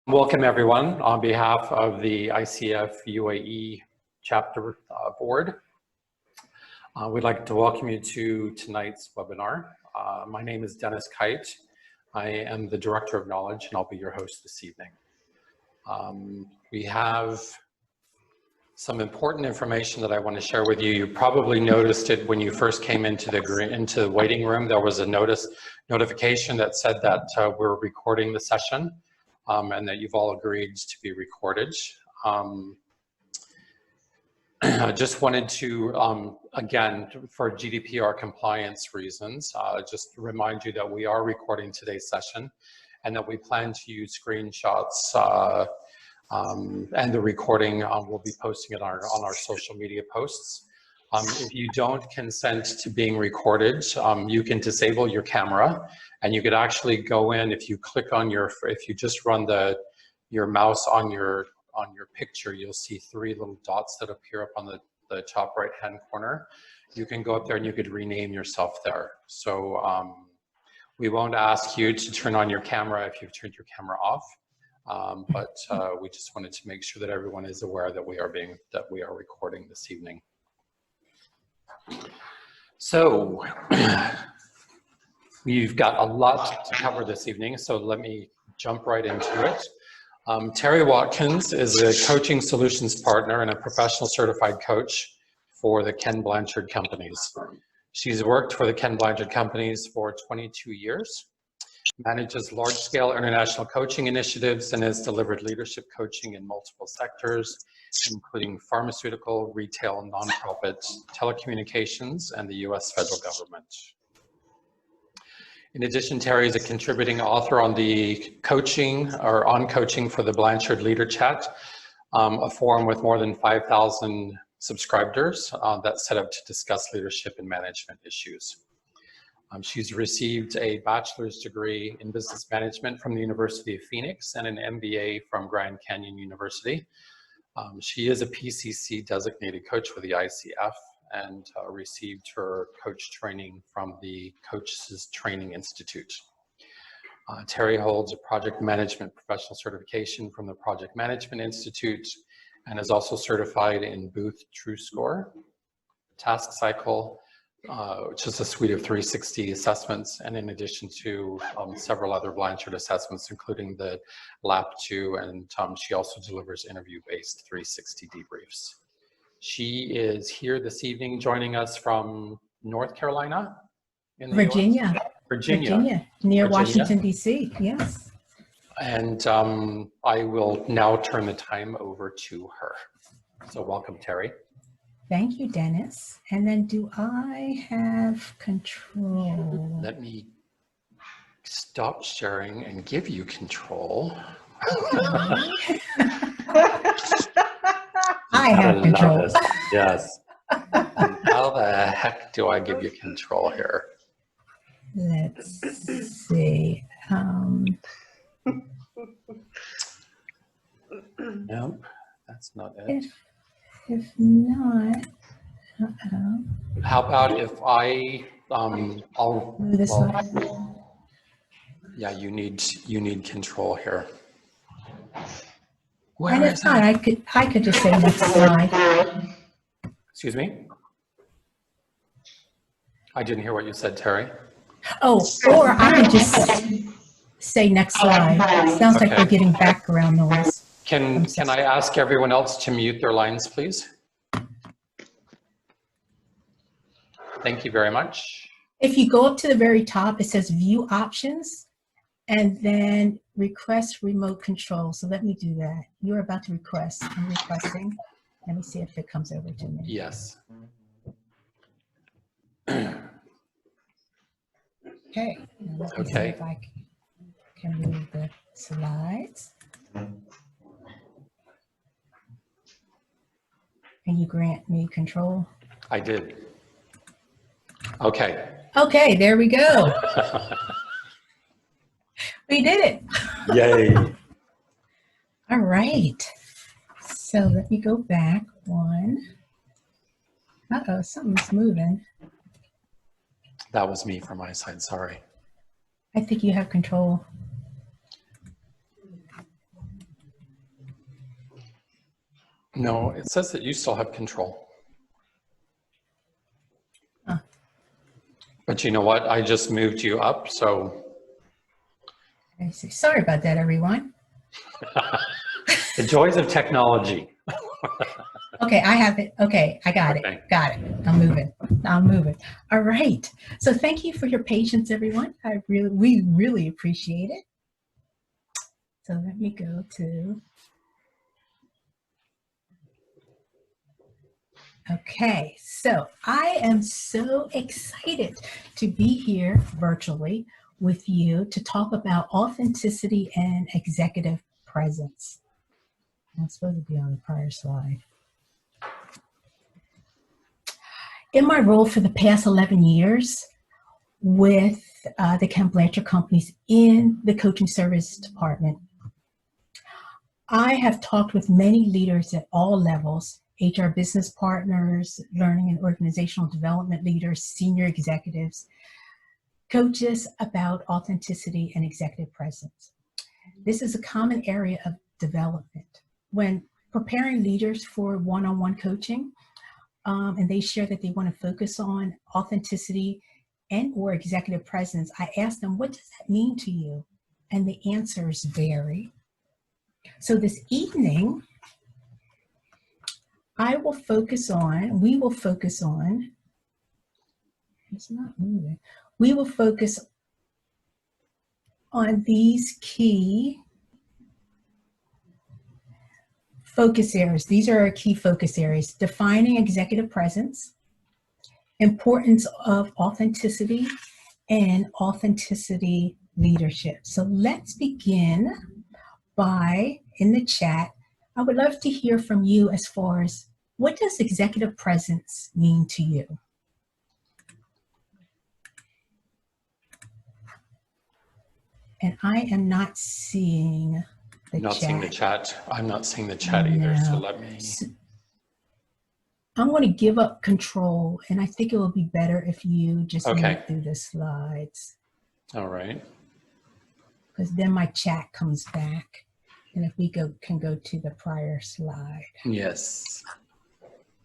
Welcome everyone on behalf of the ICF UAE Chapter Board. We'd like to welcome you to tonight's webinar. My name is Dennis Kight. I am the Director of Knowledge and I'll be your host this evening. We have some important information that I want to share with you. You probably noticed it when you first came into the waiting room. There was a notification that said that we're recording the session. And that you've all agreed to be recorded. I just wanted to, again, for GDPR compliance reasons, just remind you that we are recording today's session and that we plan to use screenshots and the recording we'll be posting it on our social media posts. If you don't consent to being recorded, you can disable your camera and you could actually go in, if you click on if you just run your mouse on your picture, you'll see three little dots that appear up on the top right hand corner. You can go up there and you could rename yourself there. So we won't ask you to turn on your camera if you've turned your camera off, but we just wanted to make sure that everyone is aware that we are recording this evening. So we've got a lot to cover this evening, so let me jump right into it. Terry Watkins is a coaching solutions partner and a professional certified coach for the Ken Blanchard Companies. She's worked for the Ken Blanchard Companies for 22 years, manages large-scale international coaching initiatives, and has delivered leadership coaching in multiple sectors, including pharmaceutical, retail, nonprofit, telecommunications, and the U.S. federal government. In addition, Terry is a contributing author on the coaching for the Blanchard Leader Chat, a forum with more than 5,000 subscribers that's set up to discuss leadership and management issues. She's received a bachelor's degree in business management from the University of Phoenix and an MBA from Grand Canyon University. She is a PCC designated coach for the ICF and received her coach training from the Coaches Training Institute. Terry holds a project management professional certification from the Project Management Institute and is also certified in Booth TrueScore, Task Cycle, which is a suite of 360 assessments, and in addition to several other Blanchard assessments, including the LAP2, and she also delivers interview-based 360 debriefs. She is here this evening joining us from North Carolina? Virginia. Virginia, near Washington, D.C., yes. And I will now turn the time over to her. So welcome, Terry. Thank you, Dennis. And then do I have control? Let me stop sharing and give you control. I have control. Yes. How the heck do I give you control here? Let's see. Nope, that's not it. If not, how about if I I'll move this slide. Yeah, you need control here. And if not, I could just say next slide. Excuse me? I didn't hear what you said, Terry. Oh, or I could just say next slide. Sounds like we're getting background noise. Can I ask everyone else to mute their lines, please? Thank you very much. If you go up to the very top, it says View Options, and then Request Remote Control. So let me do that. You're about to request. I'm requesting. Let me see if it comes over to me. Yes. Okay. Let me see if I can move the slides. Can you grant me control? I did. Okay. Okay, there we go. We did it. Yay. All right. So let me go back one. Uh-oh, something's moving. That was me from my side, sorry. I think you have control. No, it says that you still have control. Huh. But you know what? I just moved you up, so. I see. Sorry about that, everyone. The joys of technology. Okay, I have it. Okay, I got Okay. it. Got it. I'm moving. All right. So thank you for your patience, everyone. We really appreciate it. So let me go to. Okay, so I am so excited to be here virtually with you to talk about authenticity and executive presence. I'm supposed to be on the prior slide. In my role for the past 11 years with the Kemp Blanchard companies in the coaching service department, I have talked with many leaders at all levels, HR business partners, learning and organizational development leaders, senior executives, coaches about authenticity and executive presence. This is a common area of development. When preparing leaders for one-on-one coaching, and they share that they want to focus on authenticity and or executive presence, I ask them, what does that mean to you? And the answers vary. So this evening, we will focus on, it's not moving. We will focus on these key focus areas. These are our key focus areas: defining executive presence, importance of authenticity, and authenticity leadership. So let's begin by, in the chat, I would love to hear from you as far as what does executive presence mean to you? And I am not seeing the chat. Seeing the chat. I'm not seeing the chat either, so let me. I'm going to give up control, and I think it will be better if you just move through the slides. All right. Because then my chat comes back, and if we can go to the prior slide. Yes.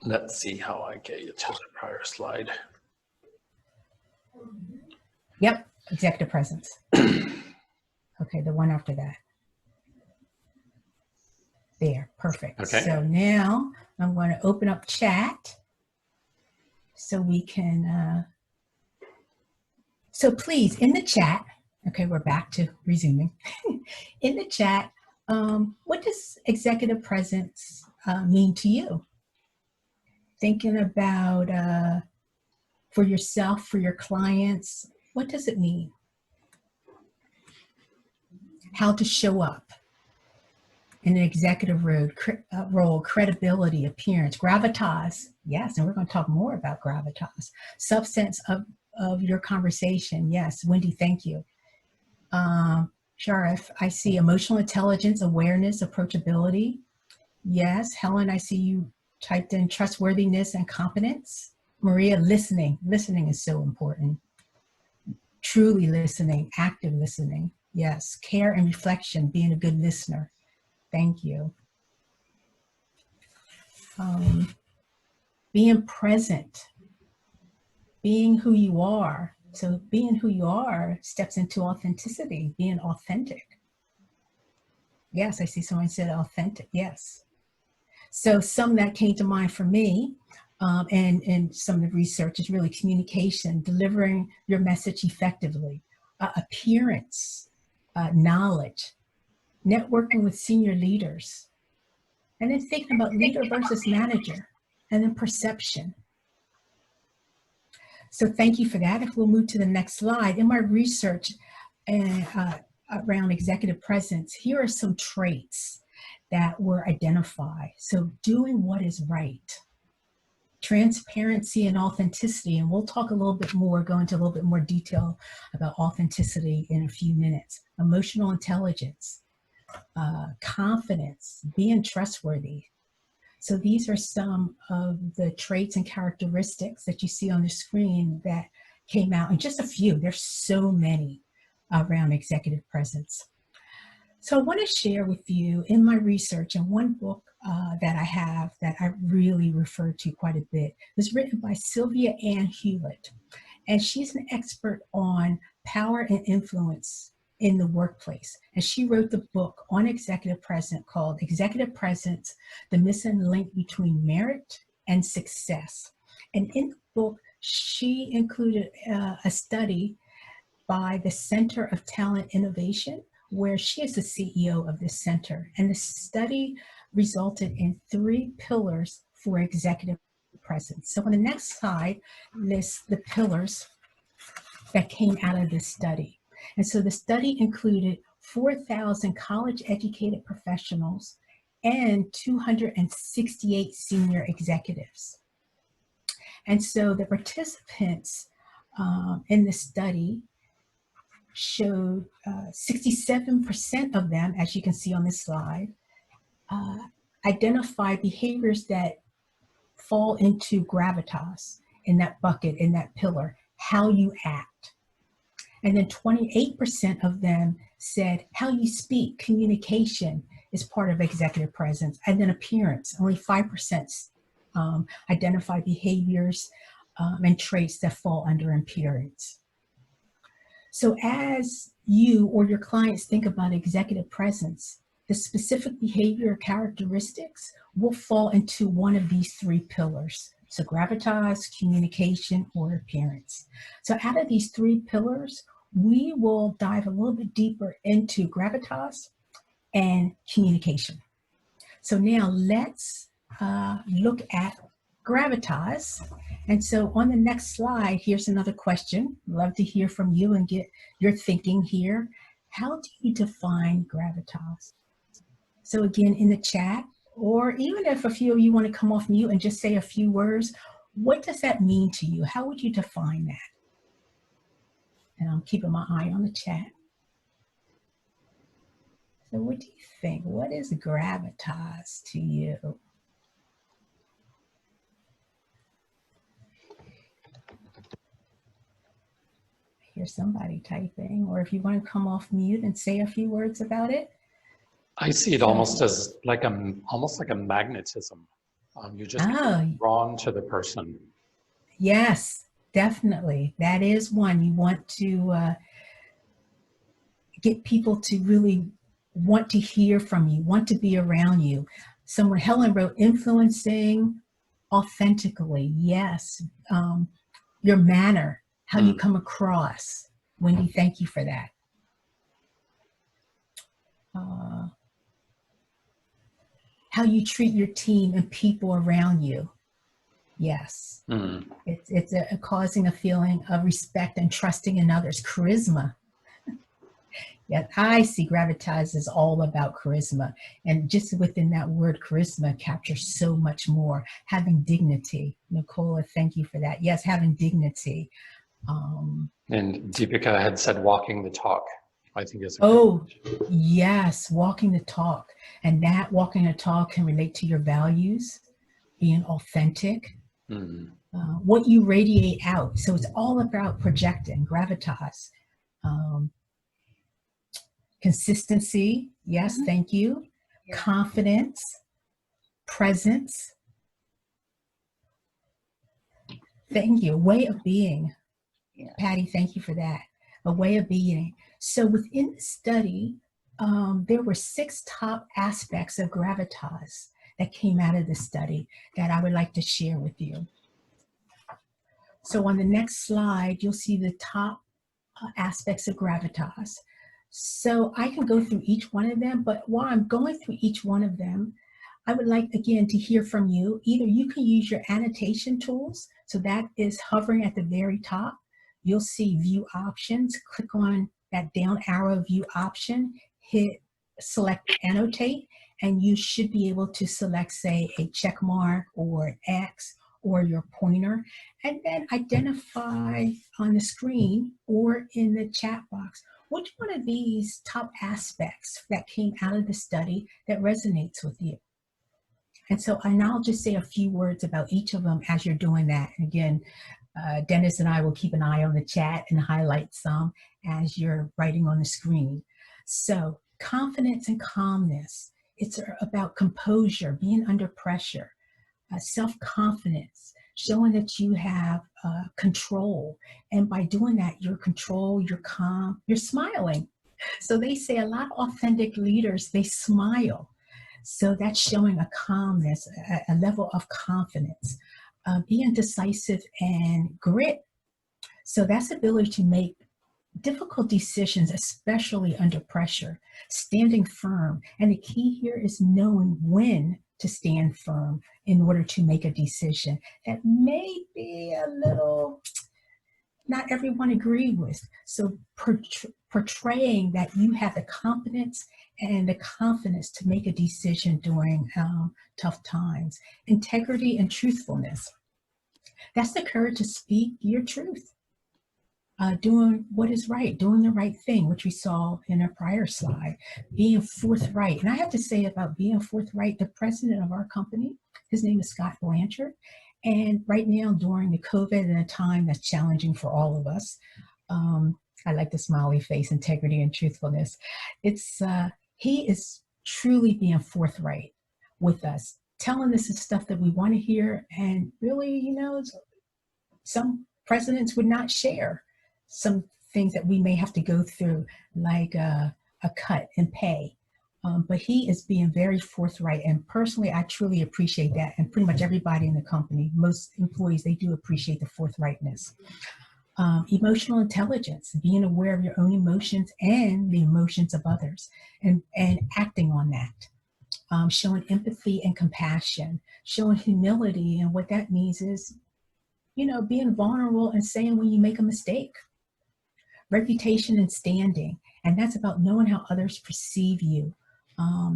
Let's see how I get you to the prior slide. Yep, executive presence. Okay, the one after that. There, perfect. Okay. So now I'm going to open up chat so we can, so please, in the chat, okay, we're back to resuming. In the chat, what does executive presence mean to you? Thinking about for yourself, for your clients, what does it mean? How to show up in an executive role, credibility, appearance, gravitas. Yes, and we're going to talk more about gravitas. Substance of your conversation. Yes, Wendy, thank you. Sharif, I see emotional intelligence, awareness, approachability. Yes, Helen, I see you typed in trustworthiness and competence. Maria, listening. Listening is so important. Truly listening, active listening. Yes, care and reflection, being a good listener. Thank you. Being present, being who you are. So being who you are steps into authenticity, being authentic. Yes, I see someone said authentic, yes. So some that came to mind for me, and some of the research is really communication, delivering your message effectively, appearance, knowledge, networking with senior leaders, and then thinking about leader versus manager, and then perception. So thank you for that. If we'll move to the next slide, in my research around executive presence, here are some traits that were identified. So doing what is right, transparency and authenticity, and we'll talk a little bit more, go into a little bit more detail about authenticity in a few minutes. Emotional intelligence, confidence, being trustworthy. So these are some of the traits and characteristics that you see on the screen that came out, and just a few. There's so many around executive presence. So I want to share with you in my research in one book that I have that I really refer to quite a bit. It was written by Sylvia Ann Hewlett, and she's an expert on power and influence in the workplace. And she wrote the book on executive presence called Executive Presence, The Missing Link Between Merit and Success. And in the book, she included a study by the Center of Talent Innovation, where she is the CEO of this center. And the study resulted in 3 pillars for executive presence. So on the next slide lists the pillars that came out of this study. And so the study included 4,000 college-educated professionals and 268 senior executives. And so the participants in the study showed 67% of them, as you can see on this slide, identify behaviors that fall into gravitas, in that bucket, in that pillar, how you act. And then 28% of them said how you speak, communication is part of executive presence. And then appearance, only 5% identify behaviors and traits that fall under appearance. So as you or your clients think about executive presence, the specific behavior characteristics will fall into one of these 3 pillars. So gravitas, communication, or appearance. So out of these 3 pillars, we will dive a little bit deeper into gravitas and communication. So now let's look at gravitas. And so on the next slide, here's another question. Love to hear from you and get your thinking here. How do you define gravitas? So again, in the chat, or even if a few of you want to come off mute and just say a few words, what does that mean to you? How would you define that? And I'm keeping my eye on the chat. So what do you think? What is gravitas to you? I hear somebody typing, or if you want to come off mute and say a few words about it. I see it almost as like almost like a magnetism. You just drawn to the person. Yes, definitely. That is one. You want to get people to really want to hear from you, want to be around you. Someone, Helen wrote, influencing authentically. Yes. Your manner, how you come across. Wendy, thank you for that. How you treat your team and people around you. Yes. It's causing a feeling of respect and trusting in others. Charisma. Yeah, I see gravitas is all about charisma. And just within that word charisma captures so much more. Having dignity. Nicola, thank you for that. Yes, having dignity. And Deepika had said walking the talk. I think is yes, walking the talk. And that walking the talk can relate to your values, being authentic, what you radiate out. So it's all about projecting, gravitas. Consistency, yes, thank you. Yeah. Confidence, presence. Thank you. Way of being. Yeah. Patty, thank you for that. A way of being. So within the study, there were 6 top aspects of gravitas that came out of the study that I would like to share with you. So on the next slide, you'll see the top aspects of gravitas. So I can go through each one of them, but while I'm going through each one of them, I would like, again, to hear from you. Either you can use your annotation tools. So that is hovering at the very top. You'll see view options. Click on that down arrow view option, hit select annotate, and you should be able to select, say, a check mark or an X or your pointer, and then identify on the screen or in the chat box which one of these top aspects that came out of the study that resonates with you. And so, and I'll just say a few words about each of them as you're doing that. And again, Dennis and I will keep an eye on the chat and highlight some as you're writing on the screen. So confidence and calmness it's about composure, being under pressure, self-confidence, showing that you have control. And by doing that, you're control, you're calm, you're smiling. So they say a lot of authentic leaders, they smile. So that's showing a calmness, a level of confidence, being decisive and grit. So that's the ability to make difficult decisions, especially under pressure, standing firm. And the key here is knowing when to stand firm in order to make a decision that may be a little, not everyone agree with. So portraying that you have the competence and the confidence to make a decision during tough times. Integrity and truthfulness. That's the courage to speak your truth. Doing what is right, doing the right thing, which we saw in a prior slide, being forthright. And I have to say about being forthright, the president of our company, his name is Scott Blanchard. And right now during the COVID and a time that's challenging for all of us, I like the smiley face, integrity and truthfulness. He is truly being forthright with us, telling us the stuff that we want to hear. And really, some presidents would not share some things that we may have to go through, like a cut in pay. But he is being very forthright. And personally, I truly appreciate that. And pretty much everybody in the company, most employees, they do appreciate the forthrightness. Emotional intelligence, being aware of your own emotions and the emotions of others, and acting on that. Showing empathy and compassion, showing humility. And what that means is, being vulnerable and saying when you make a mistake. Reputation and standing, and that's about knowing how others perceive you.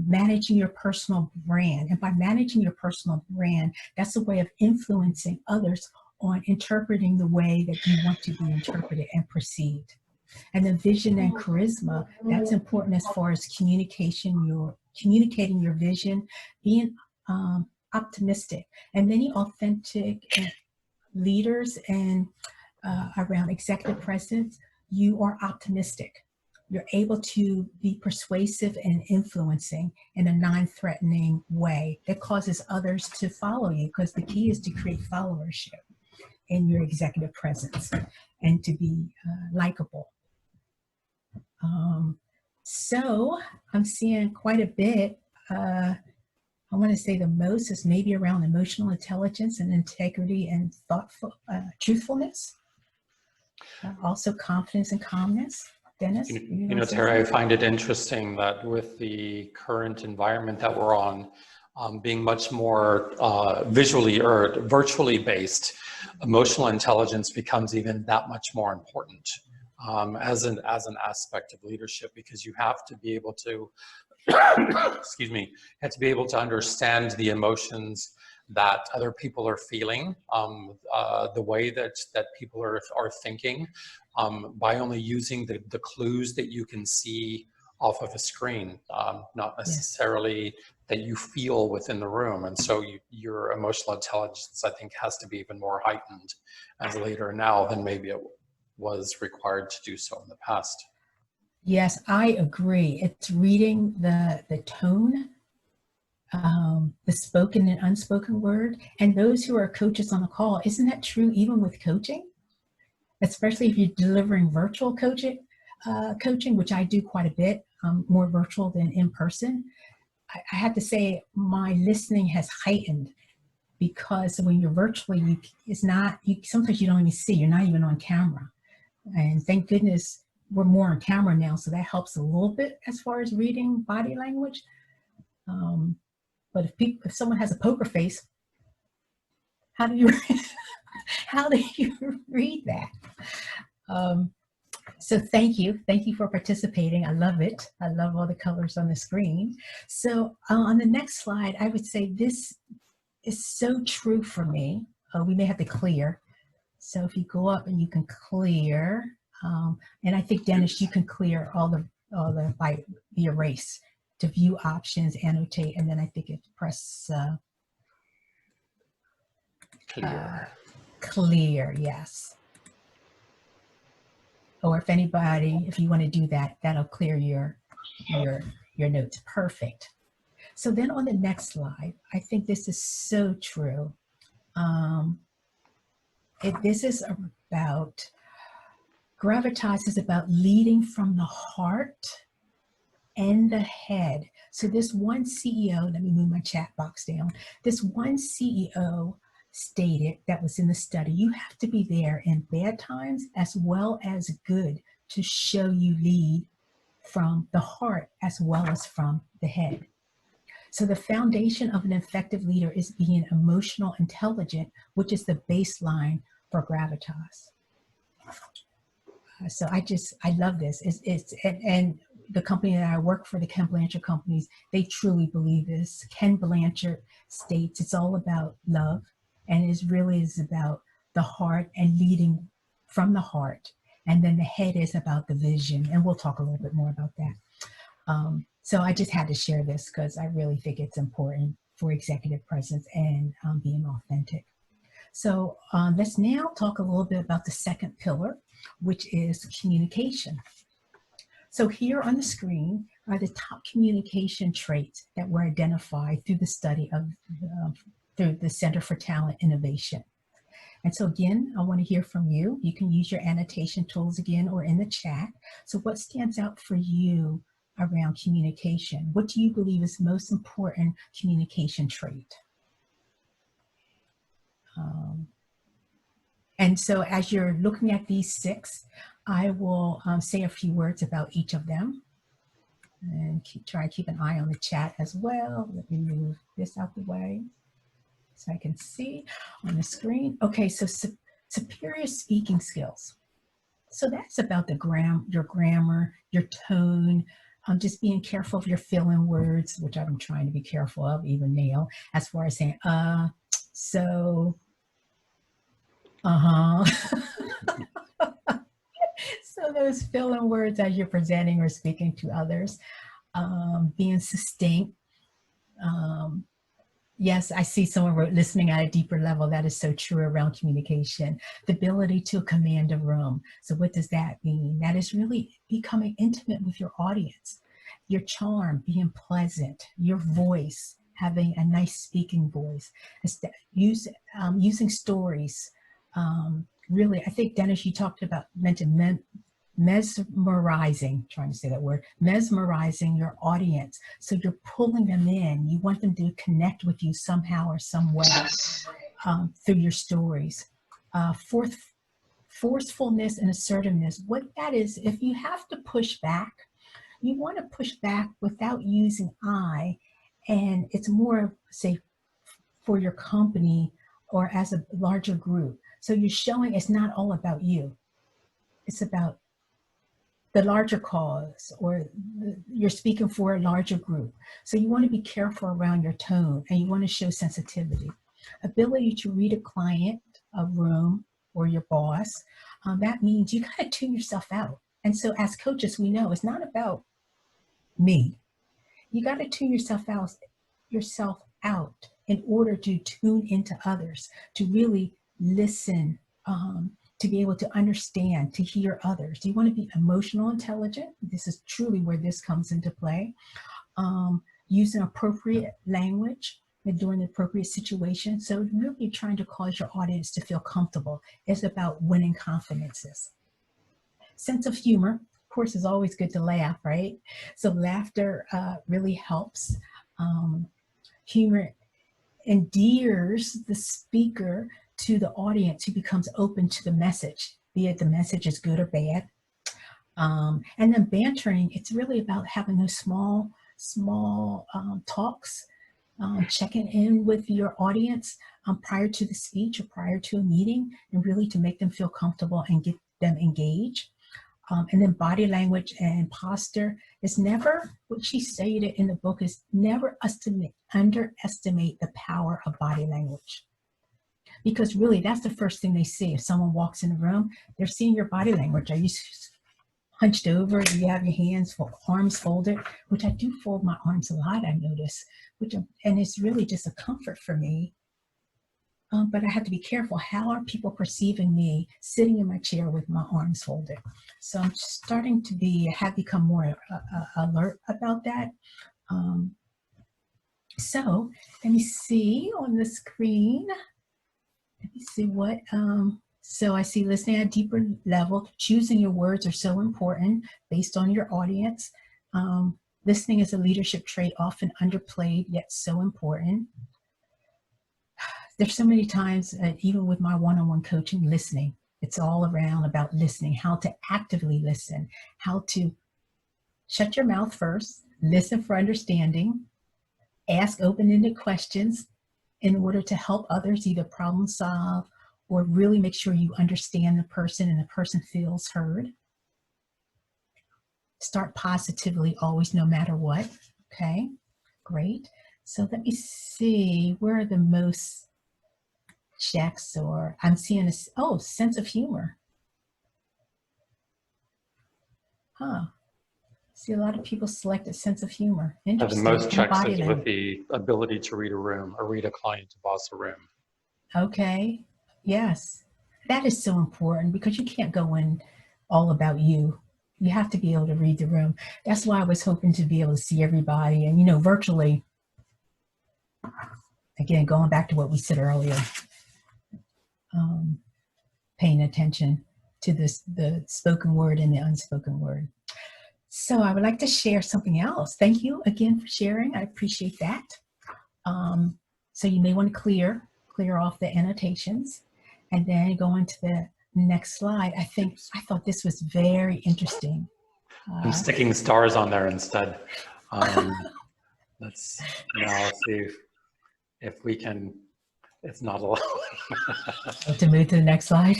Managing your personal brand, and by managing your personal brand, that's a way of influencing others on interpreting the way that you want to be interpreted and perceived. And then vision and charisma, that's important as far as communicating your vision, being optimistic. And many authentic leaders and around executive presidents, you are optimistic. You're able to be persuasive and influencing in a non-threatening way that causes others to follow you, because the key is to create followership in your executive presence and to be likable. So I'm seeing quite a bit. I want to say the most is maybe around emotional intelligence and integrity and truthfulness. Also confidence and calmness. Dennis? Terry, I find it interesting that with the current environment that we're on, being much more visually or virtually based, emotional intelligence becomes even that much more important as an aspect of leadership, because you have to be able to, excuse me, you have to be able to understand the emotions that other people are feeling, the way that people are thinking, by only using the clues that you can see off of a screen, not necessarily that you feel within the room. And so your emotional intelligence, I think, has to be even more heightened as a leader now than maybe it was required to do so in the past. Yes, I agree. It's reading the tone, the spoken and unspoken word. And those who are coaches on the call, isn't that true even with coaching? Especially if you're delivering virtual coaching, which I do quite a bit, more virtual than in person. I have to say my listening has heightened, because when you're virtually, sometimes you don't even see, you're not even on camera. And thank goodness we're more on camera now, so that helps a little bit as far as reading body language. But if someone has a poker face, how do you read that? So thank you for participating. I love it. I love all the colors on the screen. So on the next slide, I would say this is so true for me. We may have to clear. So if you go up and you can clear, and I think Dennis, you can clear all the by the erase to view options, annotate, and then I think it's press Clear. Clear, yes. Or if you want to do that, that'll clear your notes. Perfect. So then on the next slide, I think this is so true. This is about, gravitas is about leading from the heart and the head. So this one CEO, let me move my chat box down. This one CEO stated, that was in the study, you have to be there in bad times as well as good to show you lead from the heart as well as from the head. So the foundation of an effective leader is being emotional intelligent, which is the baseline for gravitas. So I love this. And the company that I work for, the Ken Blanchard companies, they truly believe this. Ken Blanchard states it's all about love, and it really is about the heart and leading from the heart. And then the head is about the vision, and we'll talk a little bit more about that. So I just had to share this because I really think it's important for executive presence and being authentic. So let's now talk a little bit about the second pillar, which is communication. So here on the screen are the top communication traits that were identified through the study of through the Center for Talent Innovation. And so again, I want to hear from you. You can use your annotation tools again or in the chat. So what stands out for you around communication? What do you believe is the most important communication trait? And so as you're looking at these 6, I will say a few words about each of them, and try to keep an eye on the chat as well. Let me move this out the way so I can see on the screen. Okay, so superior speaking skills. So that's about your grammar, your tone, just being careful of your fill-in words, which I'm trying to be careful of even now, as far as saying, so, So those fill-in words as you're presenting or speaking to others, being succinct. Yes, I see someone wrote listening at a deeper level. That is so true around communication. The ability to command a room. So what does that mean? That is really becoming intimate with your audience. Your charm, being pleasant, your voice, having a nice speaking voice, using stories. Really, I think, Dennis, you mentioned mesmerizing, trying to say that word, mesmerizing your audience. So you're pulling them in. You want them to connect with you somehow or some way through your stories. Forcefulness and assertiveness. What that is, if you have to push back, you want to push back without using I, and it's more, say, for your company or as a larger group. So you're showing it's not all about you. It's about the larger cause, or you're speaking for a larger group. So you want to be careful around your tone, and you want to show sensitivity. Ability to read a client, a room, or your boss. That means you got to tune yourself out. And so as coaches, we know it's not about me. You got to tune yourself out in order to tune into others, to really listen, to be able to understand, to hear others. You want to be emotional intelligent. This is truly where this comes into play. Using appropriate language during the appropriate situation. So really trying to cause your audience to feel comfortable. It's about winning confidences. Sense of humor, of course, is always good to laugh, right? So laughter really helps. Humor endears the speaker to the audience who becomes open to the message, be it the message is good or bad. And then bantering, it's really about having those small talks, checking in with your audience prior to the speech or prior to a meeting, and really to make them feel comfortable and get them engaged. And then body language and posture is never, what she stated in the book is never underestimate the power of body language. Because really, that's the first thing they see. If someone walks in the room, they're seeing your body language. Are you hunched over? Do you have your arms folded? Which I do fold my arms a lot, I notice. And it's really just a comfort for me. But I have to be careful. How are people perceiving me sitting in my chair with my arms folded? So I'm starting to have become more alert about that. So let me see on the screen. Let me see what, so I see listening at a deeper level. Choosing your words are so important based on your audience. Listening is a leadership trait often underplayed, yet so important. There's so many times, even with my one-on-one coaching, listening. It's all around about listening, how to actively listen, how to shut your mouth first, listen for understanding, ask open-ended questions in order to help others either problem solve or really make sure you understand the person and the person feels heard. Start positively always, no matter what. Okay, great. So let me see, where are the most checks, or I'm seeing this, oh, sense of humor. Huh. See a lot of people select a sense of humor. Interesting. The most checks Embody is them. with the ability to read a room or read a client to boss a room. Okay. Yes. That is so important because you can't go in all about you. You have to be able to read the room. That's why I was hoping to be able to see everybody. And, you know, virtually, again, going back to what we said earlier, paying attention to this, the spoken word and the unspoken word. So I would like to share something else. Thank you again for sharing. I appreciate that. So you may want to clear off the annotations and then go into the next slide. I thought this was very interesting. I'm sticking stars on there instead. Let's now see if we can, it's not allowed. To move to the next slide.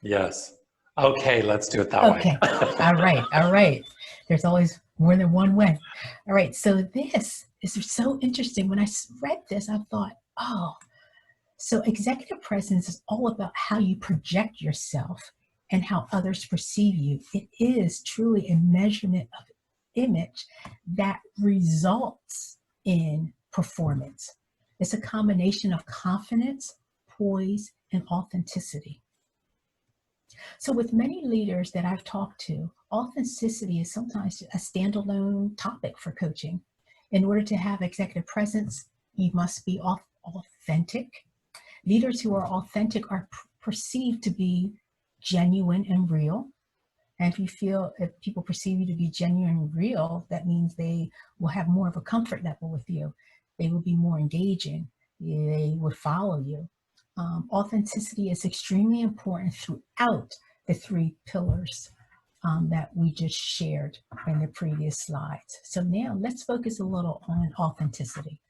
Yes. Okay, let's do it that way. Okay. All right. All right. There's always more than one way. All right. So this is so interesting. When I read this, I thought, oh, so executive presence is all about how you project yourself and how others perceive you. It is truly a measurement of image that results in performance. It's a combination of confidence, poise, and authenticity. So with many leaders that I've talked to, authenticity is sometimes a standalone topic for coaching. In order to have executive presence, you must be authentic. Leaders who are authentic are perceived to be genuine and real. And if people perceive you to be genuine and real, that means they will have more of a comfort level with you. They will be more engaging. They would follow you. Authenticity is extremely important throughout the three pillars that we just shared in the previous slides. So now let's focus a little on authenticity.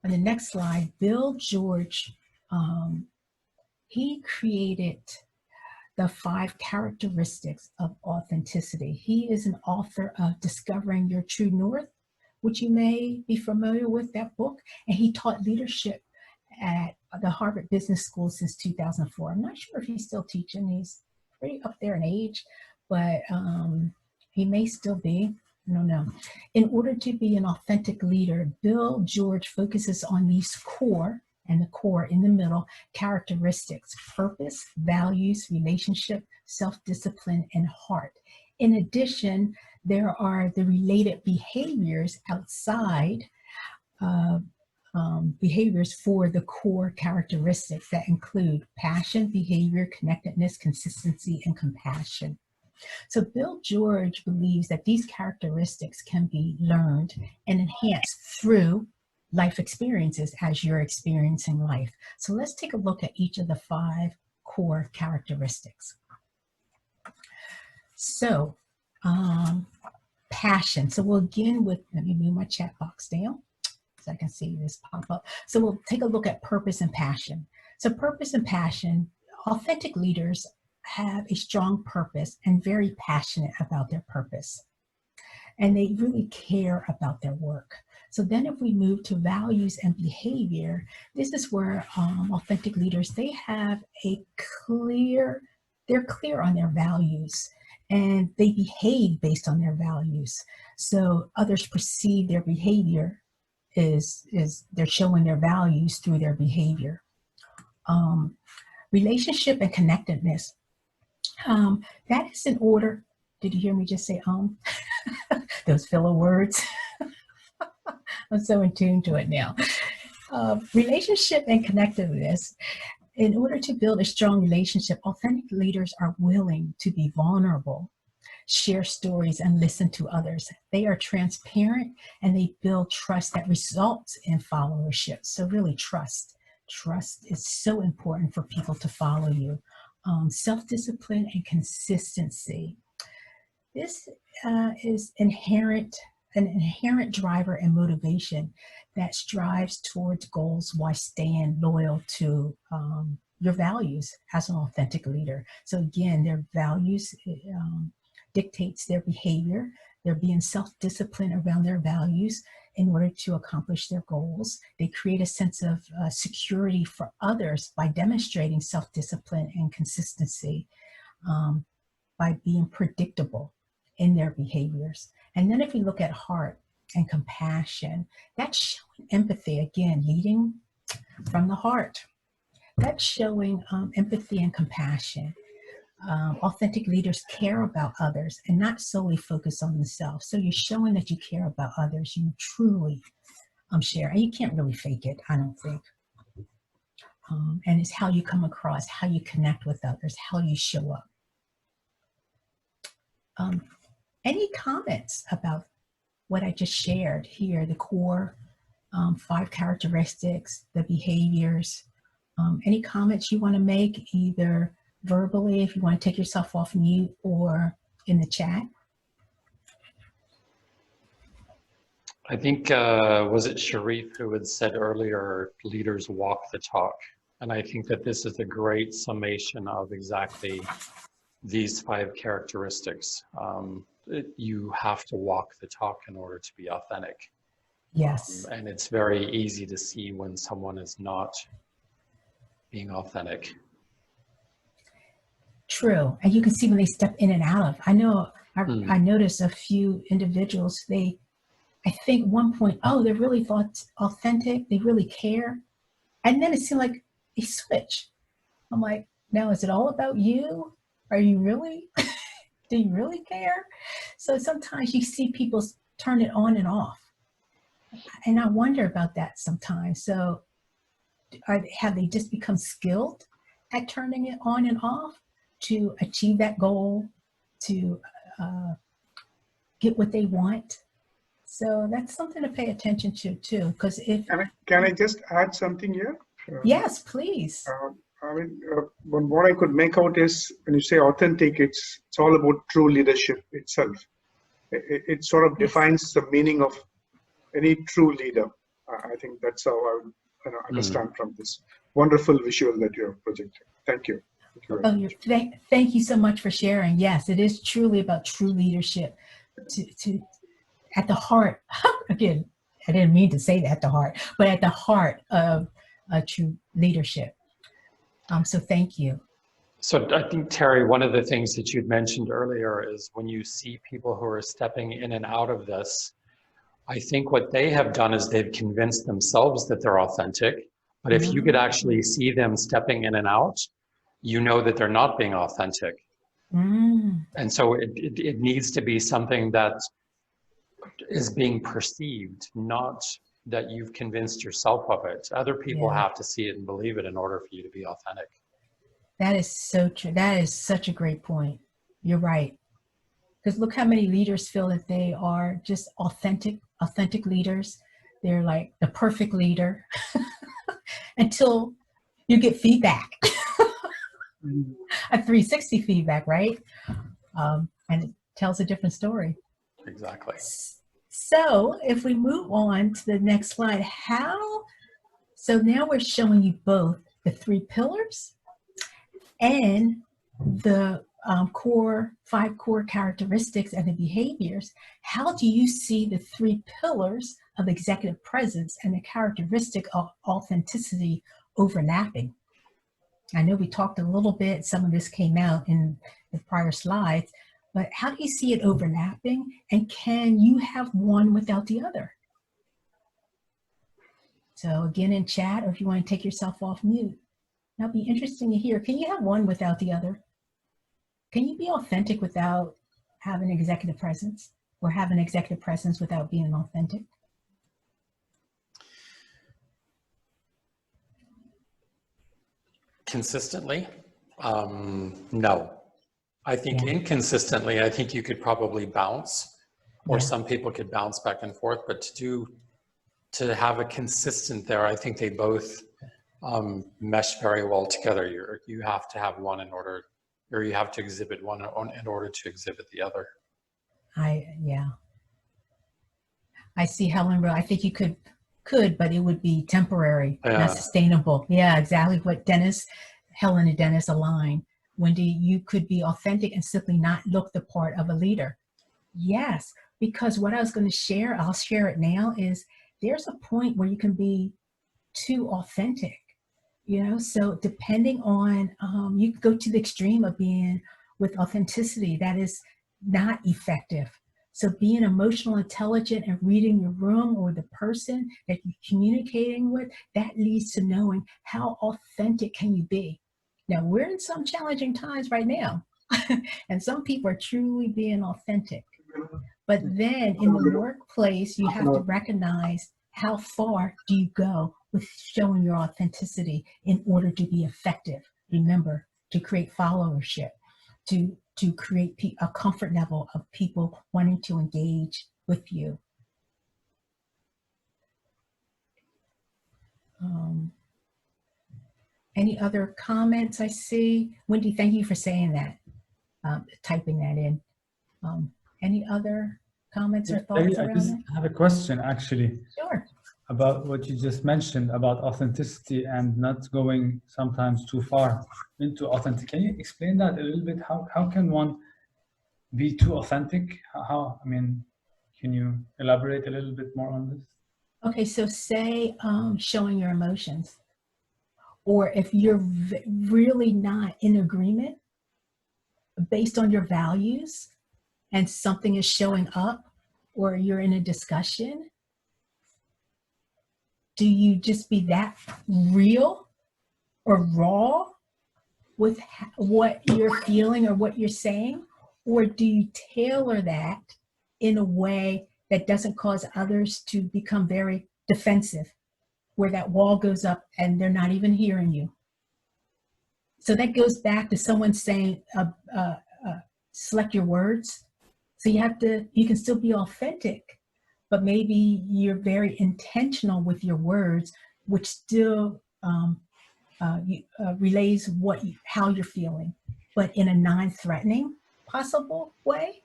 On the next slide, Bill George, he created the 5 characteristics of authenticity. He is an author of Discovering Your True North, which you may be familiar with, that book, and he taught leadership at the Harvard Business School since 2004. I'm not sure if he's still teaching. He's pretty up there in age, but he may still be. I don't know. In order to be an authentic leader, Bill George focuses on these core, and the core in the middle, characteristics: purpose, values, relationship, self-discipline, and heart. In addition, there are the related behaviors outside behaviors for the core characteristics that include passion, behavior, connectedness, consistency, and compassion. So Bill George believes that these characteristics can be learned and enhanced through life experiences as you're experiencing life. So let's take a look at each of the 5 core characteristics. So passion. So we'll begin with, let me move my chat box down so I can see this pop up. So we'll take a look at purpose and passion. So purpose and passion, authentic leaders have a strong purpose and very passionate about their purpose. And they really care about their work. So then if we move to values and behavior, this is where authentic leaders, they have they're clear on their values and they behave based on their values. So others perceive their behavior is they're showing their values through their behavior. Relationship and connectedness. That is in order. Did you hear me just say those filler words? I'm so in tune to it now. Relationship and connectiveness. In order to build a strong relationship, authentic leaders are willing to be vulnerable, share stories, and listen to others. They are transparent and they build trust that results in followership. So really trust. Trust is so important for people to follow you. Self-discipline and consistency. This is an inherent driver and motivation that strives towards goals while staying loyal to your values as an authentic leader. So again, their values dictates their behavior. They're being self-disciplined around their values in order to accomplish their goals. They create a sense of security for others by demonstrating self-discipline and consistency, by being predictable in their behaviors. And then if we look at heart and compassion, that's showing empathy, again, leading from the heart. That's showing empathy and compassion. Authentic leaders care about others and not solely focus on themselves. So you're showing that you care about others. You truly share. And you can't really fake it, I don't think. And it's how you come across, how you connect with others, how you show up. Any comments about what I just shared here, the core 5 characteristics, the behaviors? Any comments you want to make, either verbally, if you want to take yourself off mute, or in the chat? I think, was it Sharif who had said earlier, leaders walk the talk. And I think that this is a great summation of exactly these 5 characteristics. You have to walk the talk in order to be authentic. Yes. And it's very easy to see when someone is not being authentic. True. And you can see when they step in and out of. I know I noticed a few individuals, I think one point, oh, they're really authentic, they really care. And then it seemed like they switch. I'm like, now is it all about you? Are you really, do you really care? So sometimes you see people turn it on and off. And I wonder about that sometimes. So have they just become skilled at turning it on and off to achieve that goal, to get what they want? So that's something to pay attention to too, because if... Can I just add something here? Yes, please. What I could make out is, when you say authentic, it's all about true leadership itself. It sort of defines the meaning of any true leader. I think that's how I would understand from this wonderful visual that you have projected. Thank you. Thank you so much for sharing. Yes, it is truly about true leadership. At the heart, again, I didn't mean to say that, at the heart, but at the heart of true leadership. So thank you. So I think, Terry, one of the things that you'd mentioned earlier is when you see people who are stepping in and out of this, I think what they have done is they've convinced themselves that they're authentic. But if you could actually see them stepping in and out, you know that they're not being authentic. And so it needs to be something that is being perceived, not that you've convinced yourself of it. Other people have to see it and believe it in order for you to be authentic. That is so true. That is such a great point. You're right. Because look how many leaders feel that they are just authentic leaders. They're like the perfect leader until you get feedback, a 360 feedback, right? And it tells a different story. Exactly. So if we move on to the next slide, so now we're showing you both the 3 pillars and the 5 core characteristics and the behaviors. How do you see the 3 pillars of executive presence and the characteristic of authenticity overlapping? I know we talked a little bit, some of this came out in the prior slides, but how do you see it overlapping, and can you have one without the other? So again, in chat, or if you want to take yourself off mute, that'll be interesting to hear. Can you have one without the other? Can you be authentic without having executive presence, or have an executive presence without being authentic? consistently, no. I think inconsistently, I think you could probably bounce, or some people could bounce back and forth, but to have a consistent there, I think they both mesh very well together. You have to have one in order, or you have to exhibit one in order to exhibit the other. I see Helen. I think you could, but it would be temporary, Yeah. not sustainable. Yeah, exactly what Helen and Dennis align. Wendy, you could be authentic and simply not look the part of a leader. Yes, because what I was going to share, I'll share it now, is there's a point where you can be too authentic, you know? So depending on, you can go to the extreme of being with authenticity that is not effective. So being emotional, intelligent, and reading your room or the person that you're communicating with, that leads to knowing how authentic can you be. Now, we're in some challenging times right now, and some people are truly being authentic. But then in the workplace, you have to recognize how far do you go with showing your authenticity in order to be effective. Remember, to create followership, to create a comfort level of people wanting to engage with you. Any other comments I see? Wendy, thank you for saying that, typing that in. Any other comments or thoughts around I just that? have a question, actually. Sure. About what you just mentioned about authenticity and not going sometimes too far into authentic. Can you explain that a little bit? How can one be too authentic? I mean, can you elaborate a little bit more on this? Okay, so say showing your emotions, or if you're really not in agreement based on your values and something is showing up, or you're in a discussion, do you just be that real or raw with what you're feeling or what you're saying? Or do you tailor that in a way that doesn't cause others to become very defensive, where that wall goes up and they're not even hearing you? So that goes back to someone saying, select your words. So you can still be authentic, but maybe you're very intentional with your words, which still relays how you're feeling, but in a non-threatening possible way.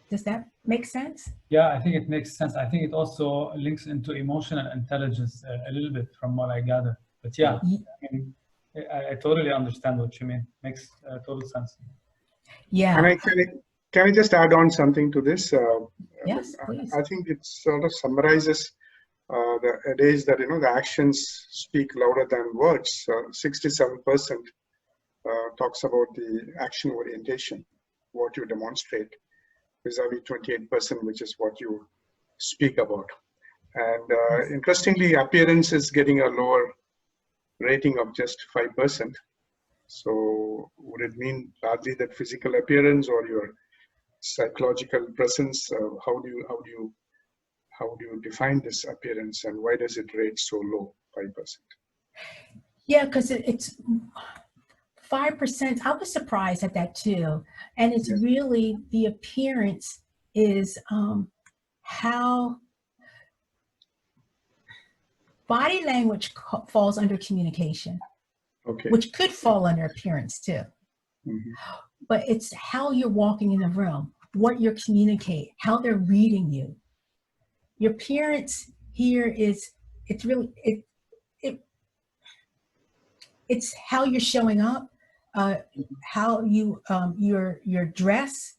Does that make sense? Yeah, I think it makes sense. I think it also links into emotional intelligence a little bit from what I gather. But yeah, I mean, I totally understand what you mean. Makes total sense. Yeah. Can I just add on something to this? Yes, please. I think it sort of summarizes the adage that, the actions speak louder than words. 67% talks about the action orientation, what you demonstrate, vis-a-vis 28%, which is what you speak about. And interestingly, appearance is getting a lower rating of just 5%. So would it mean largely that physical appearance or your psychological presence? How do you define this appearance, and why does it rate so low, 5%? Yeah, because it's 5%. I was surprised at that too, and it's really the appearance is how body language falls under communication, which could fall under appearance too. But it's how you're walking in the room, what you're communicating, how they're reading you. Your appearance here it's how you're showing up, how you your dress.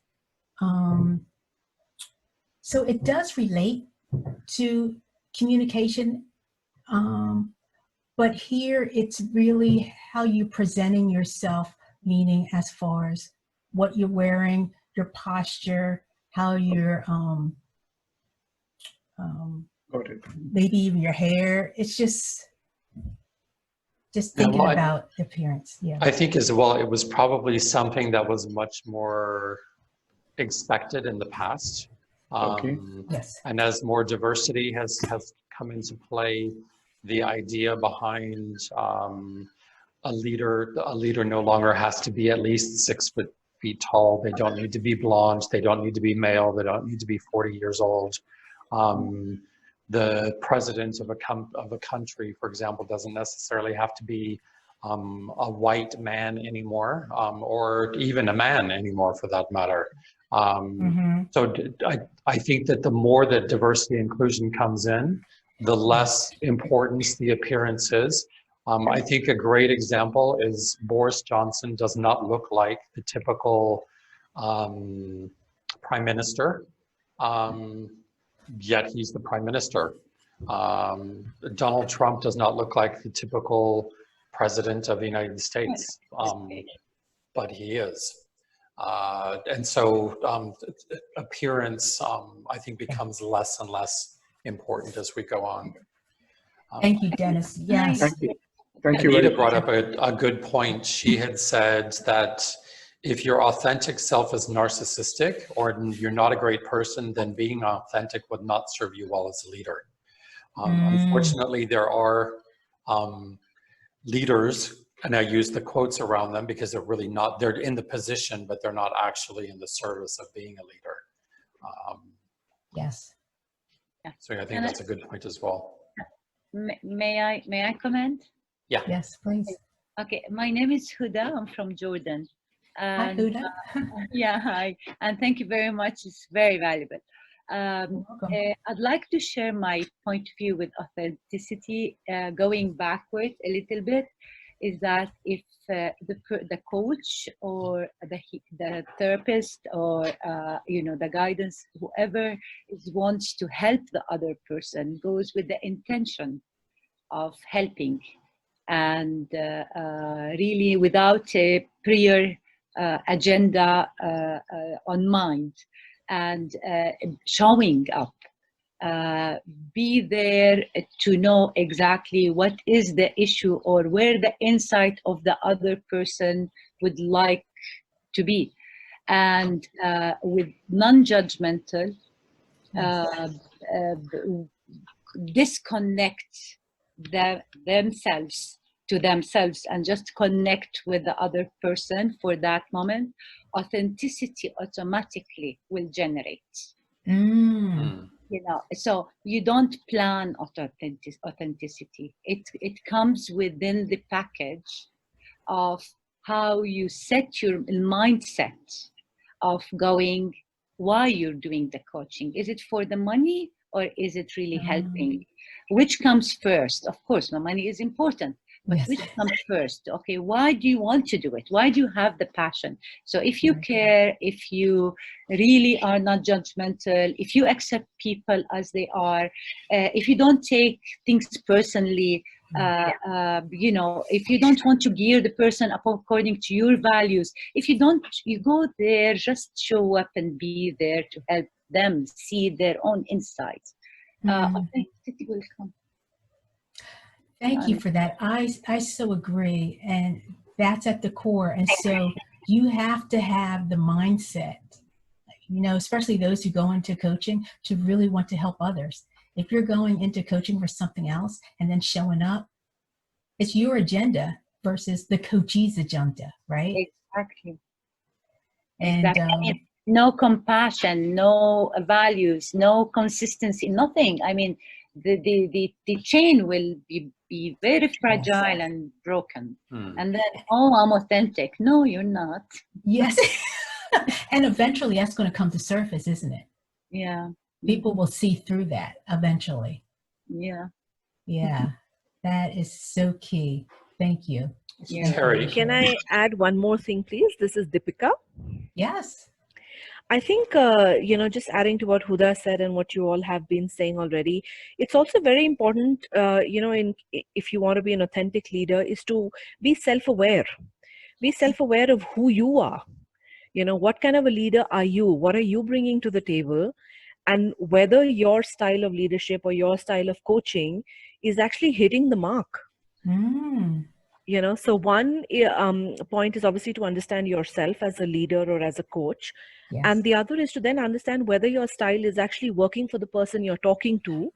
So it does relate to communication, but here it's really how you're presenting yourself, meaning as far as what you're wearing, your posture, how you're maybe even your hair. It's just thinking about the appearance. Yeah, I think as well, it was probably something that was much more expected in the past. Yes. And as more diversity has come into play, the idea behind a leader no longer has to be at least 6 feet tall. They don't need to be blonde. They don't need to be male. They don't need to be 40 years old. The president of a country, for example, doesn't necessarily have to be a white man anymore, or even a man anymore, for that matter. So I think that the more that diversity and inclusion comes in, the less importance the appearance is. I think a great example is Boris Johnson does not look like the typical prime minister, yet he's the prime minister. Donald Trump does not look like the typical president of the United States, but he is. And so appearance, I think, becomes less and less important as we go on. Thank you, Dennis. Yes. Thank you. Thank you. Anita brought up a good point. She had said that if your authentic self is narcissistic or you're not a great person, then being authentic would not serve you well as a leader. Unfortunately, there are leaders, and I use the quotes around them because they're really not, they're in the position, but they're not actually in the service of being a leader. Yes. So I think that's a good point as well. May I comment? Yeah. Yes, please. Okay, my name is Huda. I'm from Jordan. Hi, Huda. Yeah, hi. And thank you very much. It's very valuable. I'd like to share my point of view with authenticity, going backwards a little bit, is that if the coach or the therapist or the guidance, whoever wants to help the other person, goes with the intention of helping, and really without a prior agenda on mind, and showing up, be there to know exactly what is the issue or where the insight of the other person would like to be, and with non-judgmental, disconnect themselves to themselves and just connect with the other person for that moment. Authenticity automatically will generate. So you don't plan authenticity. It comes within the package of how you set your mindset of going, why you're doing the coaching. Is it for the money or is it really helping? Which comes first? Of course, the money is important, but which comes first? Okay, why do you want to do it? Why do you have the passion? So if you care, if you really are not judgmental, if you accept people as they are, if you don't take things personally, if you don't want to gear the person up according to your values, if you don't, you go there, just show up and be there to help them see their own insights. Authenticity will come. Thank you for that. I so agree, and that's at the core. And so you have to have the mindset, especially those who go into coaching, to really want to help others. If you're going into coaching for something else and then showing up, it's your agenda versus the coachee's agenda, right? Exactly. And no compassion, no values, no consistency, nothing. I mean, the chain will be very fragile and broken. And then, I'm authentic. No, you're not. Yes. And eventually that's going to come to surface, isn't it? Yeah. People will see through that eventually. Yeah. Yeah. That is so key. Thank you. Yeah. Terry. Can I add one more thing, please? This is Deepika. Yes. I think, just adding to what Huda said and what you all have been saying already, it's also very important, if you want to be an authentic leader, is to be self-aware. Be self-aware of who you are. What kind of a leader are you? What are you bringing to the table? And whether your style of leadership or your style of coaching is actually hitting the mark. So one point is obviously to understand yourself as a leader or as a coach. Yes. And the other is to then understand whether your style is actually working for the person you're talking to,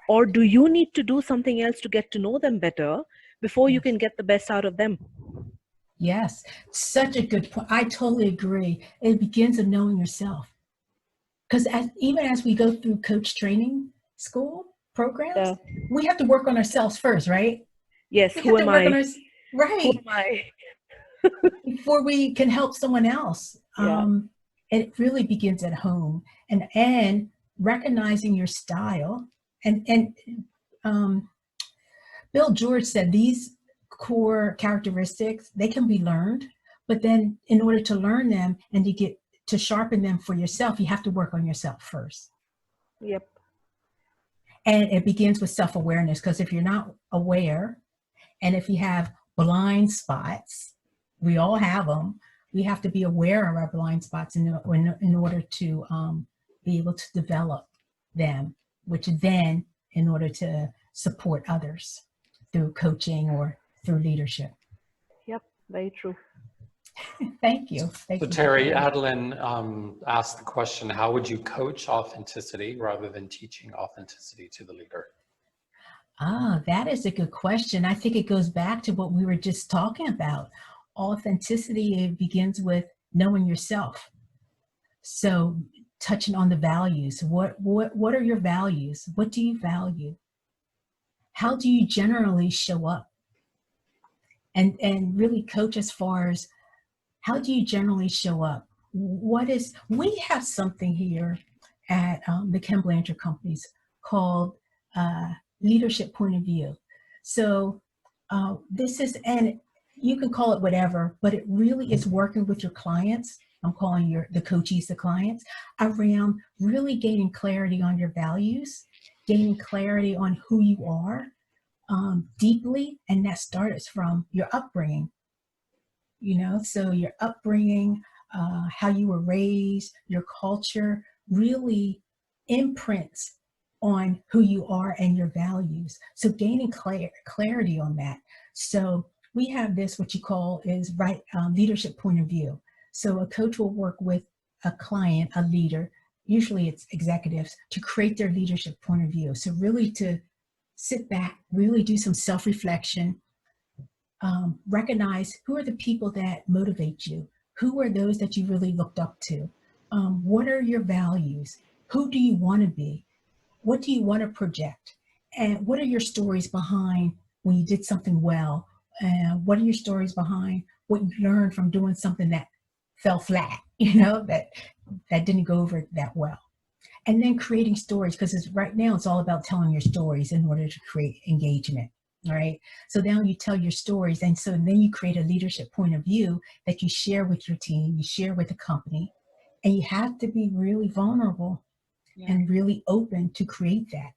or do you need to do something else to get to know them better before you can get the best out of them. Yes, such a good point. I totally agree. It begins with knowing yourself. Because even as we go through coach training school programs, we have to work on ourselves first, right? Yes, we who have to am work I? on right. Who am I? Before we can help someone else. Yeah. It really begins at home, and recognizing your style. And Bill George said these core characteristics, they can be learned, but then in order to learn them and to sharpen them for yourself, you have to work on yourself first. Yep. And it begins with self-awareness, because if you're not aware, and if you have blind spots, we all have them, we have to be aware of our blind spots in order to be able to develop them, which then in order to support others through coaching or through leadership. Yep, very true. Thank you. So Terry, Adeline asked the question, how would you coach authenticity rather than teaching authenticity to the leader? That is a good question. I think it goes back to what we were just talking about. Authenticity, it begins with knowing yourself. So touching on the values, what are your values? What do you value? How do you generally show up? And really coach as far as how do you generally show up? We have something here at the Ken Blanchard Companies called leadership point of view. So this is, and you can call it whatever, but it really is working with your clients. I'm calling the coachees the clients, around really gaining clarity on your values, gaining clarity on who you are deeply, and that starts from your upbringing. So your upbringing, how you were raised, your culture really imprints on who you are and your values. So gaining clarity on that. So we have this, what you call is leadership point of view. So a coach will work with a client, a leader, usually it's executives, to create their leadership point of view. So really to sit back, really do some self-reflection, recognize who are the people that motivate you, who are those that you really looked up to, what are your values, who do you want to be, what do you want to project, and what are your stories behind when you did something well, and what are your stories behind what you learned from doing something that fell flat, that didn't go over that well. And then creating stories, because right now it's all about telling your stories in order to create engagement. Right. So now you tell your stories. And so then you create a leadership point of view that you share with your team, you share with the company, and you have to be really vulnerable and really open to create that.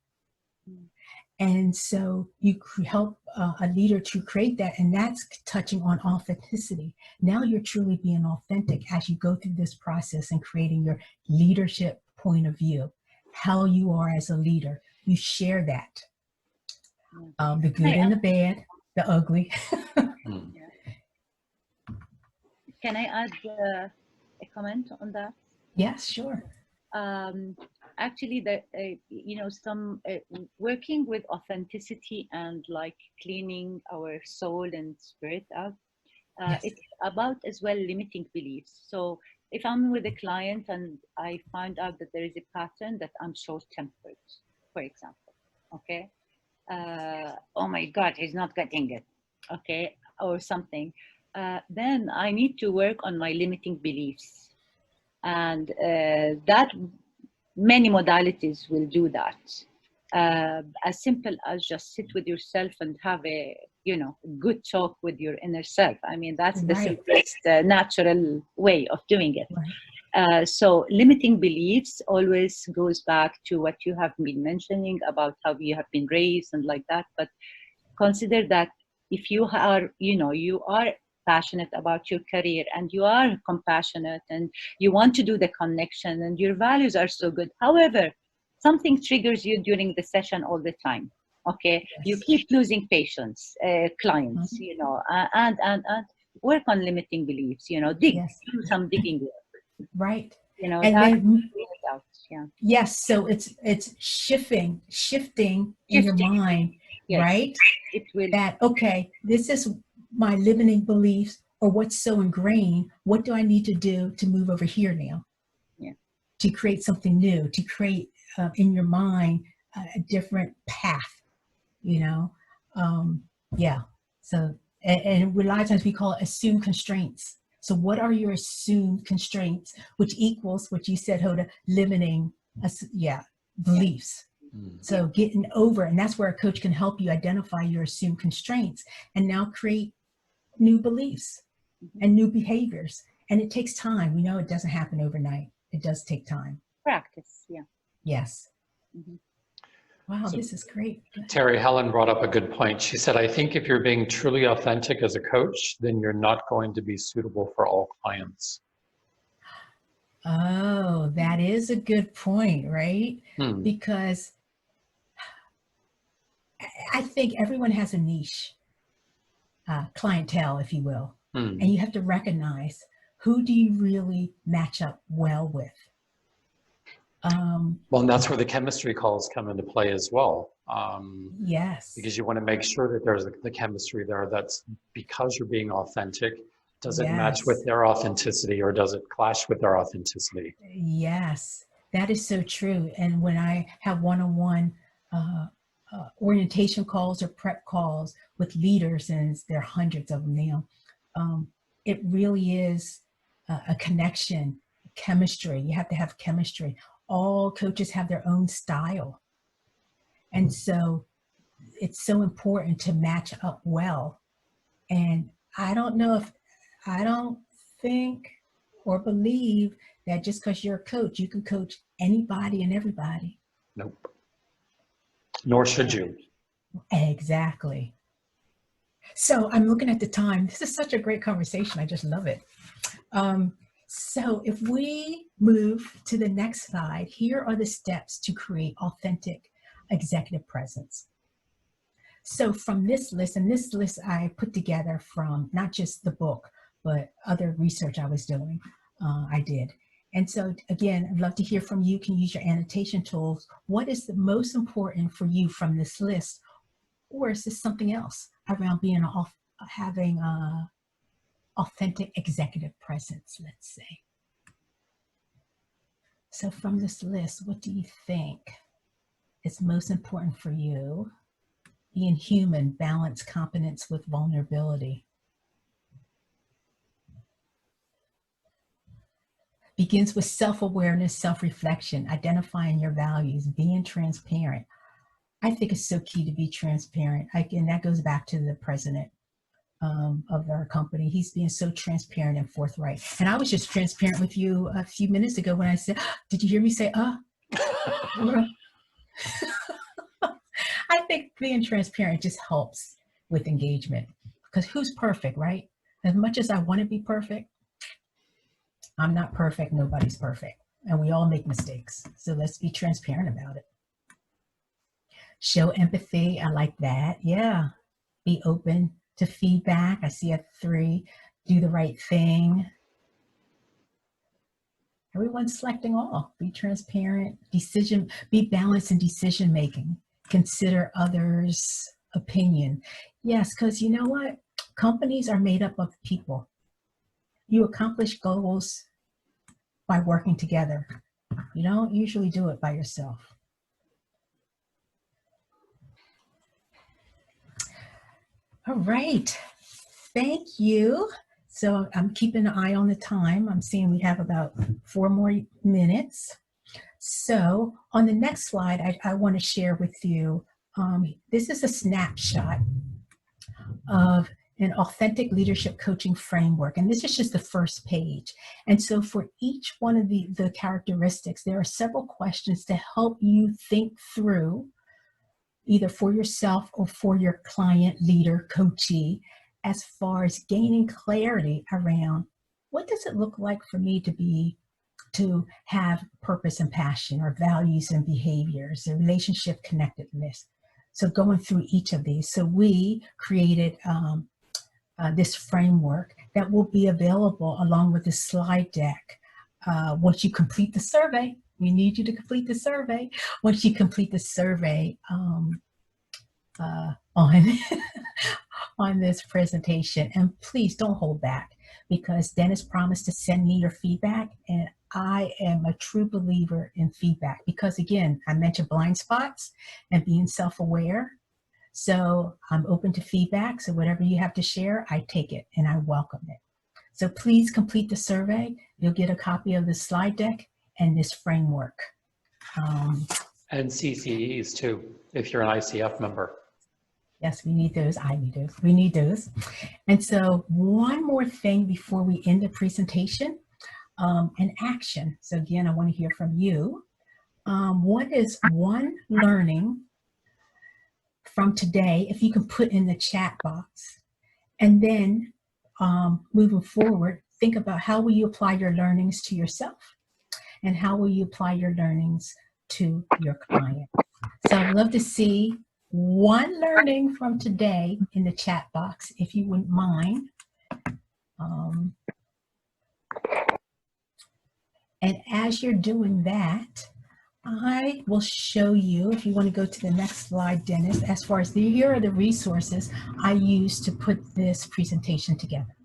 And so you help a leader to create that, and that's touching on authenticity. Now you're truly being authentic as you go through this process and creating your leadership point of view, how you are as a leader. You share that. The good and the bad, the ugly. Can I add a comment on that? Yes, sure. Actually, some working with authenticity and like cleaning our soul and spirit out. It's about as well limiting beliefs. So if I'm with a client and I find out that there is a pattern that I'm short-tempered, for example, okay. Oh my God, he's not getting it, okay, or something. Then I need to work on my limiting beliefs, and that many modalities will do that. As simple as just sit with yourself and have a good talk with your inner self. I mean, that's the simplest natural way of doing it. So limiting beliefs always goes back to what you have been mentioning about how you have been raised and like that. But consider that if you are, you are passionate about your career and you are compassionate and you want to do the connection and your values are so good. However, something triggers you during the session all the time. Okay, you keep losing patients, clients, and work on limiting beliefs. Do some digging work. Right. And then yes, so it's shifting in your mind Yes. right? It will. That, okay, this is my limiting beliefs or what's so ingrained. What do I need to do to move over here now? Yeah. To create something new, to create in your mind a different path, you know? Yeah. So, and a lot of times we call it assumed constraints. So what are your assumed constraints, which equals what you said, Hoda, limiting, beliefs. So getting over, and that's where a coach can help you identify your assumed constraints and now create new beliefs and new behaviors. And it takes time. We know it doesn't happen overnight. It does take time. Practice, yeah. Yes. Wow, So, this is great. Terry, Helen brought up a good point. She said, I think if you're being truly authentic as a coach, then you're not going to be suitable for all clients. Oh, that is a good point, right? Because I think everyone has a niche, clientele, if you will. And you have to recognize, who do you really match up well with? Well, and that's where the chemistry calls come into play as well. Yes. Because you want to make sure that there's the chemistry there. That's because you're being authentic. Does it match with their authenticity, or does it clash with their authenticity? Yes, that is so true. And when I have one-on-one orientation calls or prep calls with leaders, and there are hundreds of them now, it really is a connection, chemistry. You have to have chemistry. All coaches have their own style. And so it's so important to match up well. And I don't think or believe that just because you're a coach, you can coach anybody and everybody. Nope. Nor should you. Exactly. So I'm looking at the time. This is such a great conversation. I just love it. So if we move to the next slide, here are the steps to create authentic executive presence. So from this list, and this list I put together from not just the book, but other research I was doing, I did. And so again, I'd love to hear from you. You can use your annotation tools. What is the most important for you from this list? Or is this something else around being having authentic executive presence, let's say? So from this list, what do you think is most important for you? Being human, balance, competence with vulnerability. Begins with self-awareness, self-reflection, identifying your values, being transparent. I think it's so key to be transparent. And that goes back to the president of our company. He's being so transparent and forthright. And I was just transparent with you a few minutes ago when I said, did you hear me say, I think being transparent just helps with engagement, because who's perfect, right? As much as I want to be perfect, I'm not perfect. Nobody's perfect. And we all make mistakes. So let's be transparent about it. Show empathy. I like that. Yeah. Be open to feedback. I see a 3. Do the right thing. Everyone's selecting all. Be transparent. Be balanced in decision making. Consider others' opinion. Yes, because you know what? Companies are made up of people. You accomplish goals by working together. You don't usually do it by yourself. All right. Thank you. So I'm keeping an eye on the time. I'm seeing we have about 4 more minutes. So on the next slide, I want to share with you, this is a snapshot of an authentic leadership coaching framework. And this is just the first page. And so for each one of the characteristics, there are several questions to help you think through, either for yourself or for your client, leader, coachee, as far as gaining clarity around, what does it look like for me to have purpose and passion, or values and behaviors, and relationship connectedness. So going through each of these. So we created this framework that will be available along with the slide deck. Once you complete the survey, we need you to complete the survey. Once you complete the survey, on on this presentation. And please don't hold back, because Dennis promised to send me your feedback, and I am a true believer in feedback because, again, I mentioned blind spots and being self-aware. So I'm open to feedback. So whatever you have to share, I take it and I welcome it. So please complete the survey. You'll get a copy of the slide deck and this framework. And CCEs too, if you're an ICF member. Yes, we need those. I need those. We need those. And so one more thing before we end the presentation, an action. So again, I want to hear from you. What is one learning from today, if you can put in the chat box? And then moving forward, think about how will you apply your learnings to yourself, and how will you apply your learnings to your client. So I'd love to see one learning from today in the chat box, if you wouldn't mind. And as you're doing that, I will show you, if you want to go to the next slide, Dennis, as far as here are the resources I use to put this presentation together.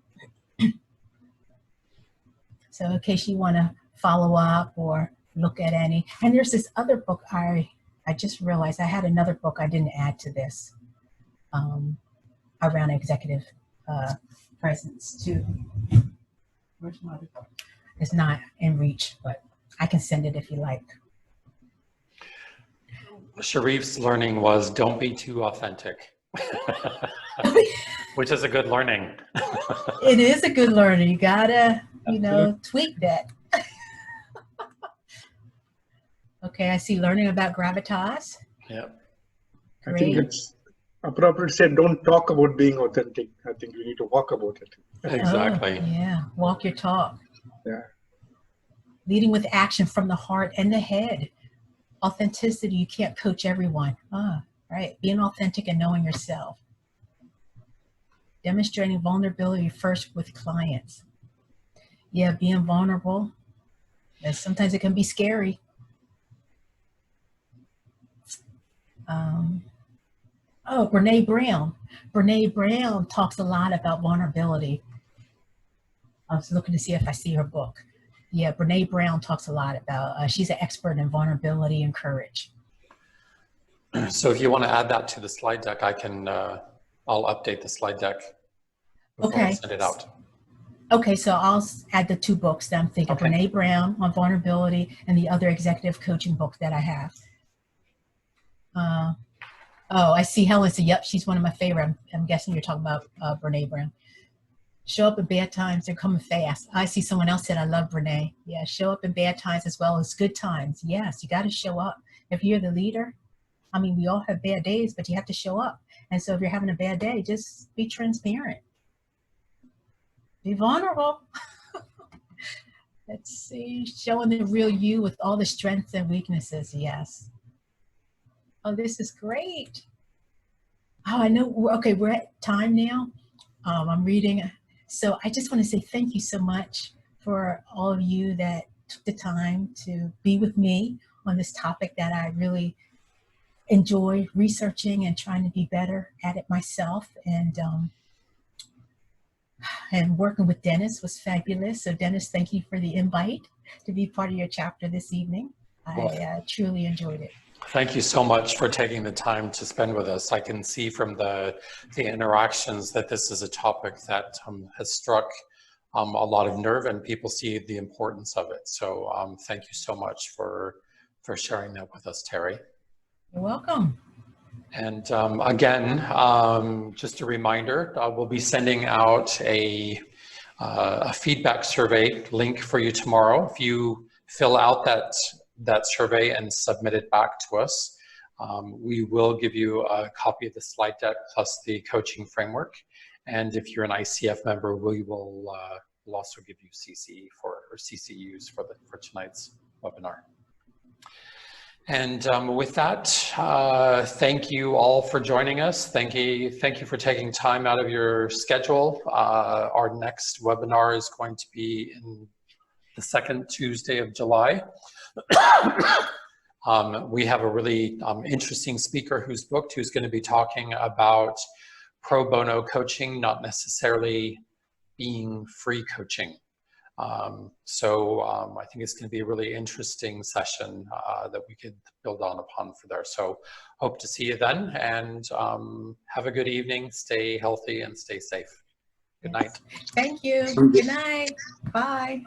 So in case you want to follow up or look at any, and there's this other book I just realized I had another book I didn't add to this around executive presence too. Where's my other book? It's not in reach, but I can send it if you like. Sharif's learning was don't be too authentic, which is a good learning. It is a good learning. You gotta, you know, tweak that. Okay, I see learning about gravitas. Yep. I think it's appropriate to say don't talk about being authentic. I think you need to walk about it. Exactly. Oh, yeah, walk your talk. Yeah. Leading with action from the heart and the head. Authenticity, you can't coach everyone. Right. Being authentic and knowing yourself. Demonstrating vulnerability first with clients. Yeah, being vulnerable. Sometimes it can be scary. Brene Brown. Brene Brown talks a lot about vulnerability. I was looking to see if I see her book. Yeah, Brene Brown talks a lot about, she's an expert in vulnerability and courage. So if you want to add that to the slide deck, I can, I'll update the slide deck before I send it out. Okay, so I'll add the two books that I'm thinking, Brene Brown on vulnerability and the other executive coaching book that I have. Oh, I see Helen said, yep, she's one of my favorite. I'm guessing you're talking about Brene Brown. Show up in bad times, they're coming fast. I see someone else said, I love Brene. Yeah, show up in bad times as well as good times. Yes, you got to show up. If you're the leader, I mean, we all have bad days, but you have to show up. And so if you're having a bad day, just be transparent. Be vulnerable. Let's see, showing the real you with all the strengths and weaknesses. Yes. Oh, this is great. Oh, I know. Okay, we're at time now. I'm reading. So I just want to say thank you so much for all of you that took the time to be with me on this topic that I really enjoy researching and trying to be better at it myself. And working with Dennis was fabulous. So Dennis, thank you for the invite to be part of your chapter this evening. I truly enjoyed it. Thank you so much for taking the time to spend with us. I can see from the interactions that this is a topic that has struck a lot of nerve, and people see the importance of it. So thank you so much for sharing that with us, Terry. You're welcome. And again, just a reminder, we'll be sending out a feedback survey link for you tomorrow. If you fill out that survey and submit it back to us, we will give you a copy of the slide deck plus the coaching framework. And if you're an ICF member, we will we'll also give you CCUs for tonight's webinar. And with that, thank you all for joining us. Thank you for taking time out of your schedule. Our next webinar is going to be in the second Tuesday of July. We have a really interesting speaker who's booked, who's going to be talking about pro bono coaching, not necessarily being free coaching. I think it's going to be a really interesting session that we could build upon for there. So hope to see you then, and have a good evening, stay healthy and stay safe. Good night. Thank you. Good night. Bye.